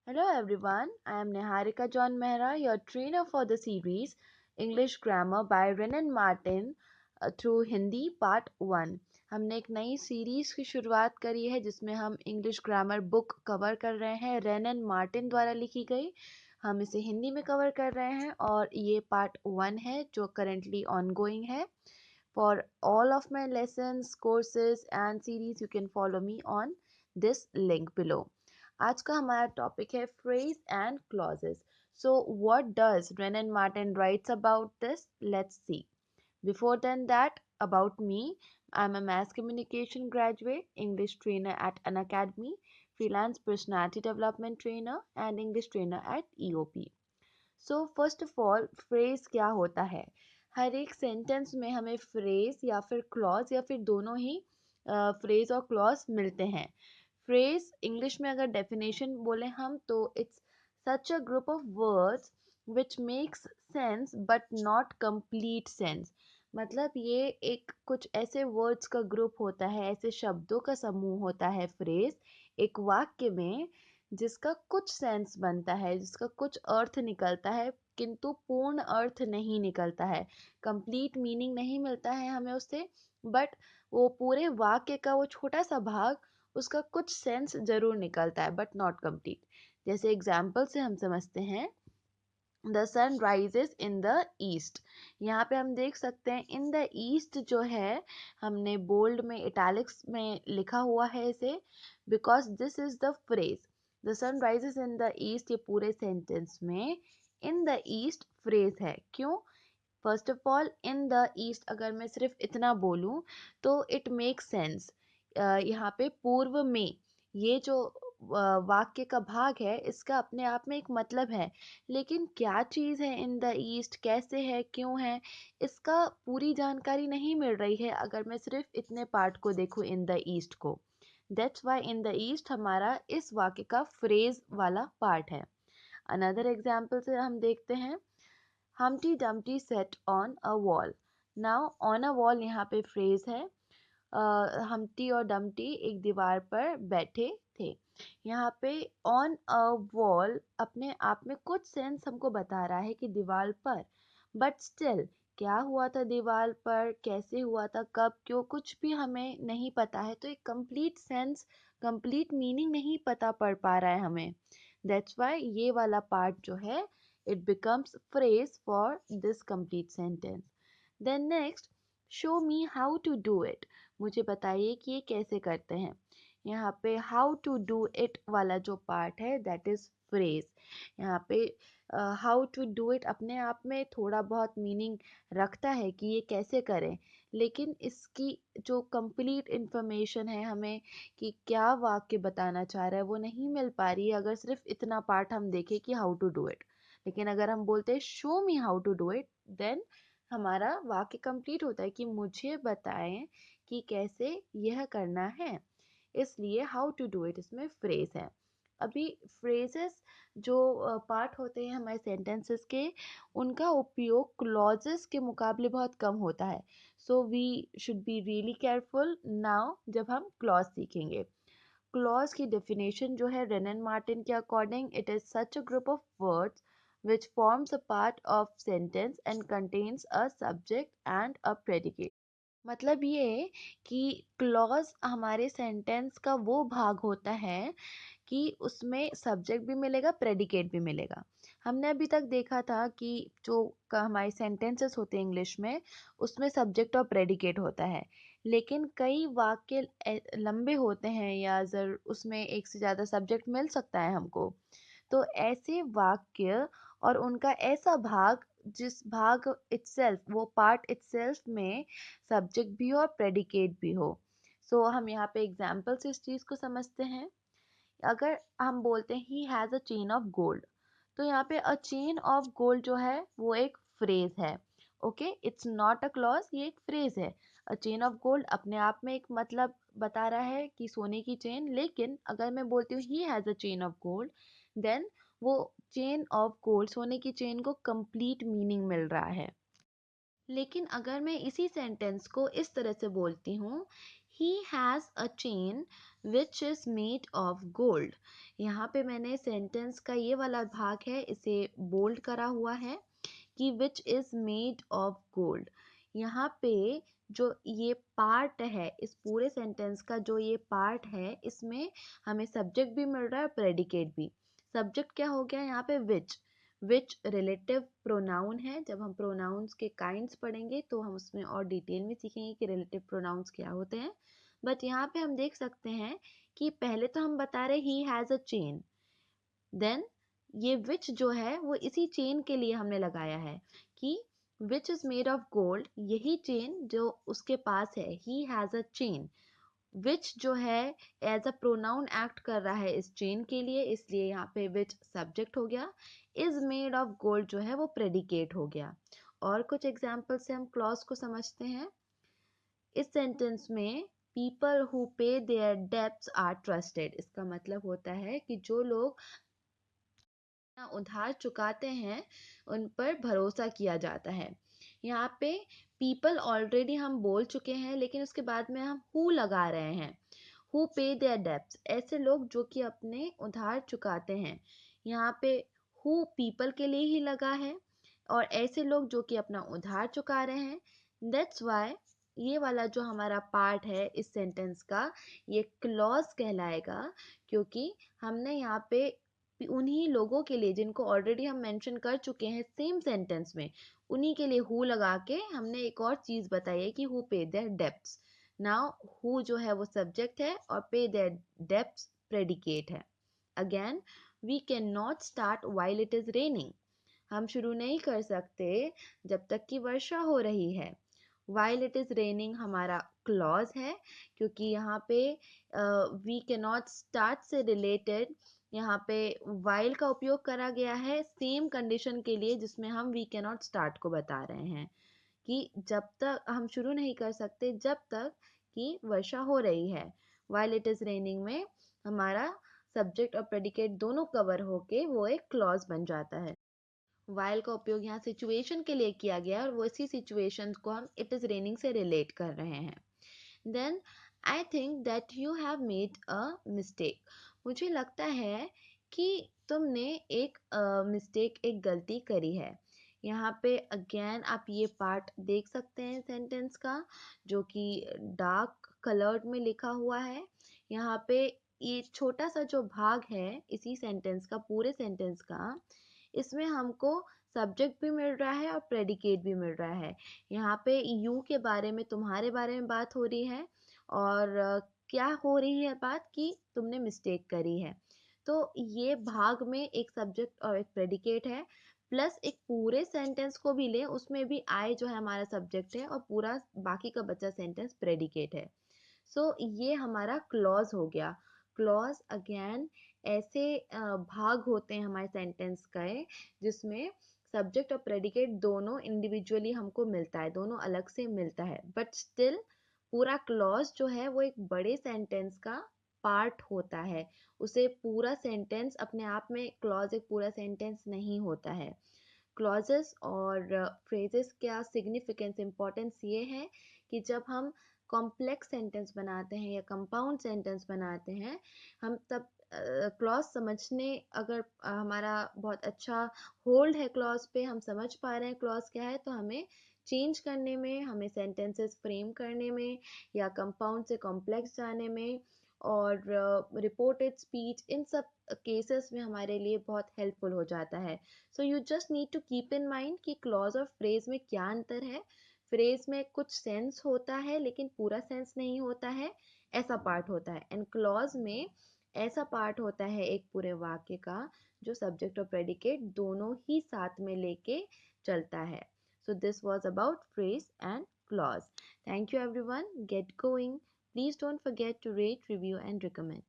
Hello everyone, I am Niharika John Mehra, your trainer for the series English Grammar by Renan Martin through Hindi Part 1। हमने एक नई series की शुरुआत करी है जिसमें हम इंग्लिश ग्रामर बुक कवर कर रहे हैं, रेनन मार्टिन द्वारा लिखी गई। हम इसे हिंदी में कवर कर रहे हैं और ये पार्ट 1 है जो करेंटली ऑनगोइंग है। For all of my lessons, courses and series, you can follow me on this link below। आज का हमारा टॉपिक है phrase and clauses। So what does Renan Martin writes about this? Let's see। Before than that, about me, I'm a mass communication graduate, English trainer at an academy, freelance personality development trainer and English trainer at EOP। So first of all phrase क्या होता है। हर एक sentence में हमें phrase या फिर clause या फिर दोनों ही फ्रेज और क्लॉज मिलते हैं। फ्रेज इंग्लिश में अगर डेफिनेशन बोले हम तो it's such a group of words which makes sense but not complete sense. मतलब ये एक कुछ ऐसे वर्ड्स का ग्रुप होता है, ऐसे शब्दों का समूह होता है फ्रेज एक वाक्य में, जिसका कुछ सेंस बनता है, जिसका कुछ अर्थ निकलता है किंतु पूर्ण अर्थ नहीं निकलता है, कंप्लीट मीनिंग नहीं मिलता है हमें उससे, बट वो पूरे वाक्य का वो छोटा सा भाग, उसका कुछ सेंस जरूर निकलता है बट नॉट कंप्लीट। जैसे एग्जाम्पल से हम समझते हैं, the sun rises in the east. यहाँ पे हम देख सकते हैं इन द ईस्ट जो है, हमने बोल्ड में इटैलिक्स में लिखा हुआ है इसे, because this is the phrase. The sun rises in the east, ये पूरे सेंटेंस में इन द ईस्ट फ्रेज है। क्यों? First of all in the east अगर मैं सिर्फ इतना बोलूँ तो इट मेक सेंस। यहाँ पे पूर्व में, ये जो वाक्य का भाग है इसका अपने आप में एक मतलब है, लेकिन क्या चीज़ है इन द ईस्ट, कैसे है, क्यों है, इसका पूरी जानकारी नहीं मिल रही है अगर मैं सिर्फ इतने पार्ट को देखूँ इन द ईस्ट को। That's why in the east हमारा इस वाक्य का फ्रेज वाला पार्ट है। अनदर एग्जाम्पल से हम देखते हैं, Humpty Dumpty sat on a wall। Now on a wall यहाँ पे फ्रेज है। हम्टी और डम्टी एक दीवार पर बैठे थे। यहाँ पे ऑन अ वॉल अपने आप में कुछ सेंस हमको बता रहा है कि दीवार पर, बट स्टिल क्या हुआ था दीवार पर, कैसे हुआ था, कब, क्यों, कुछ भी हमें नहीं पता है, तो एक कंप्लीट सेंस, कंप्लीट मीनिंग नहीं पता पड़ पा रहा है हमें। दैट्स वाई ये वाला पार्ट जो है it becomes phrase for this complete sentence। then next, show me how to do it। मुझे बताइए कि ये कैसे करते हैं। यहाँ पे how to do it वाला जो पार्ट है that is phrase। यहाँ पे how to do it अपने आप में थोड़ा बहुत मीनिंग रखता है कि ये कैसे करें, लेकिन इसकी जो कंप्लीट इंफॉर्मेशन है हमें कि क्या वाक्य बताना चाह रहा है वो नहीं मिल पा रही है अगर सिर्फ इतना पार्ट हम देखें कि हाउ टू डू इट। लेकिन अगर हम बोलते हैं show me how to do it, then हमारा वाक्य कंप्लीट होता है कि मुझे बताएं कि कैसे यह करना है। इसलिए हाउ टू डू इट इसमें फ्रेज है। अभी फ्रेजेस जो पार्ट होते हैं हमारे सेंटेंसेस के, उनका उपयोग क्लॉजेस के मुकाबले बहुत कम होता है। So we should be really careful now जब हम क्लॉज सीखेंगे। क्लॉज की डेफिनेशन जो है रेनन मार्टिन के according, it is such a group of words which forms a part of sentence and contains a subject and a predicate। मतलब ये कि क्लॉज हमारे सेंटेंस का वो भाग होता है कि उसमें सब्जेक्ट भी मिलेगा, प्रेडिकेट भी मिलेगा। हमने अभी तक देखा था कि जो हमारे सेंटेंसेस होते हैं इंग्लिश में, उसमें सब्जेक्ट और प्रेडिकेट होता है, लेकिन कई वाक्य लंबे होते हैं या उसमें एक से ज़्यादा सब्जेक्ट मिल सकता है हमको। तो ऐसे वाक्य और उनका ऐसा भाग जिस भाग इटसेल्फ, वो पार्ट इटसेल्फ में सब्जेक्ट भी हो और प्रेडिकेट भी हो। सो हम यहाँ पे एग्जाम्पल से इस चीज़ को समझते हैं। अगर हम बोलते हैं ही has a chain of gold, तो यहाँ पे अ चेन ऑफ गोल्ड जो है वो एक फ्रेज है। Okay, it's not a clause, ये एक फ्रेज है। अ चेन ऑफ गोल्ड अपने आप में एक मतलब बता रहा है कि सोने की चेन, लेकिन अगर मैं बोलती हूँ he has a chain of gold, then वो चेन ऑफ गोल्ड, सोने की चेन को कंप्लीट मीनिंग मिल रहा है। लेकिन अगर मैं इसी सेंटेंस को इस तरह से बोलती हूँ, he has a chain which is made of gold. यहाँ पे मैंने सेंटेंस का ये वाला भाग है इसे बोल्ड करा हुआ है कि which is made of gold. यहाँ पे जो ये पार्ट है, इस पूरे सेंटेंस का जो ये पार्ट है, इसमें हमें सब्जेक्ट भी मिल रहा है, प्रेडिकेट भी। सब्जेक्ट क्या हो गया यहाँ पे? विच रिलेटिव प्रोनाउन है। जब हम प्रोनाउंस के काइंड्स पढ़ेंगे तो हम उसमें और डिटेल में सीखेंगे कि रिलेटिव प्रोनाउंस क्या होते हैं। बट यहाँ पे हम देख सकते हैं कि पहले तो हम बता रहे he has a chain, then ये विच जो है वो इसी चेन के लिए हमने लगाया है कि which is made of gold, यही चेन जो उसके पास है, ही हैज अ चेन। विच जो है एज अ प्रोनाउन एक्ट कर रहा है इस चेन के लिए, इसलिए यहाँ पे विच सब्जेक्ट हो गया। इज मेड ऑफ गोल्ड जो है वो प्रेडिकेट हो गया। और कुछ एग्जाम्पल से हम क्लॉज को समझते हैं। इस सेंटेंस में people who pay their debts are trusted, इसका मतलब होता है कि जो लोग उधार चुकाते हैं उन पर भरोसा किया जाता है। यहाँ पे पीपल ऑलरेडी हम बोल चुके हैं, लेकिन उसके बाद में हम हु लगा रहे हैं। हु पे देयर डेब्ट्स, ऐसे लोग जो कि अपने उधार चुकाते हैं। यहाँ पे हु पीपल के लिए ही लगा है और ऐसे लोग जो कि अपना उधार चुका रहे हैं। दैट्स वाई ये वाला जो हमारा पार्ट है इस सेंटेंस का, ये क्लॉज कहलाएगा, क्योंकि हमने यहाँ पे उन्हीं लोगों के लिए जिनको ऑलरेडी हम मेंशन कर चुके हैं सेम सेंटेंस में, उन्हीं के लिए हु लगा के हमने एक और चीज बताई है कि who pay their debts. Now who जो है वो सब्जेक्ट है और पे देयर डेब्ट्स प्रेडिकेट है। Again, we can not start while it is raining, हम शुरू नहीं कर सकते जब तक कि वर्षा हो रही है। वाइल इट इज रेनिंग हमारा क्लॉज है, क्योंकि यहाँ पे वी कैन नॉट स्टार्ट से रिलेटेड यहाँ पे वाइल का उपयोग करा गया है सेम कंडीशन के लिए जिसमें हम वी कैन नॉट स्टार्ट को बता रहे हैं कि जब तक हम शुरू नहीं कर सकते जब तक कि वर्षा हो रही है। वाइल इट इज रेनिंग में हमारा सब्जेक्ट और प्रेडिकेट दोनों कवर होके वो एक क्लॉज बन जाता है। वाइल का उपयोग यहाँ सिचुएशन के लिए किया गया है और वो इसी सिचुएशन को हम इट इज रेनिंग से रिलेट कर रहे हैं। Then I think that you have made a mistake, मुझे लगता है कि तुमने एक मिस्टेक, एक गलती करी है। यहाँ पे अगेन आप ये पार्ट देख सकते हैं सेंटेंस का, जो कि डार्क कलर्ड में लिखा हुआ है। यहाँ पे ये छोटा सा जो भाग है इसी सेंटेंस का, पूरे सेंटेंस का, इसमें हमको सब्जेक्ट भी मिल रहा है और प्रेडिकेट भी मिल रहा है। यहाँ पे यू के बारे में, तुम्हारे बारे में बात हो रही है और क्या हो रही है बात कि तुमने मिस्टेक करी है। तो ये भाग में एक सब्जेक्ट और एक प्रेडिकेट है, प्लस एक पूरे सेंटेंस को भी ले, उसमें भी आई जो है हमारा सब्जेक्ट है और पूरा बाकी का बचा सेंटेंस प्रेडिकेट है। सो ये हमारा क्लॉज हो गया। क्लॉज अगेन ऐसे भाग होते हैं हमारे सेंटेंस का जिसमें सब्जेक्ट और प्रेडिकेट दोनों इंडिविजुअली हमको मिलता है, दोनों अलग से मिलता है, बट स्टिल पूरा क्लॉज जो है वो एक बड़े सेंटेंस का पार्ट होता है। उसे पूरा सेंटेंस अपने आप में, क्लॉज एक पूरा सेंटेंस नहीं होता है। क्लॉजेस और फ्रेजेस का सिग्निफिकेंस, इम्पोर्टेंस ये है कि जब हम कॉम्प्लेक्स सेंटेंस बनाते हैं या कंपाउंड सेंटेंस बनाते हैं, हम तब क्लॉज समझने, अगर हमारा बहुत अच्छा होल्ड है क्लॉज पे, हम समझ पा रहे हैं क्लॉज क्या है, तो हमें चेंज करने में, हमें सेंटेंसेस फ्रेम करने में या कंपाउंड से कॉम्प्लेक्स जाने में और रिपोर्टेड स्पीच, इन सब केसेस में हमारे लिए बहुत हेल्पफुल हो जाता है। So you just need to keep in mind कि क्लॉज और फ्रेज में क्या अंतर है। फ्रेज में कुछ सेंस होता है लेकिन पूरा सेंस नहीं होता है, ऐसा पार्ट होता है। एंड क्लॉज में ऐसा पार्ट होता है एक पूरे वाक्य का जो सब्जेक्ट और प्रेडिकेट दोनों ही साथ में लेके चलता है। So this was about phrase and clause. Thank you everyone, get going, please don't forget to rate, review and recommend.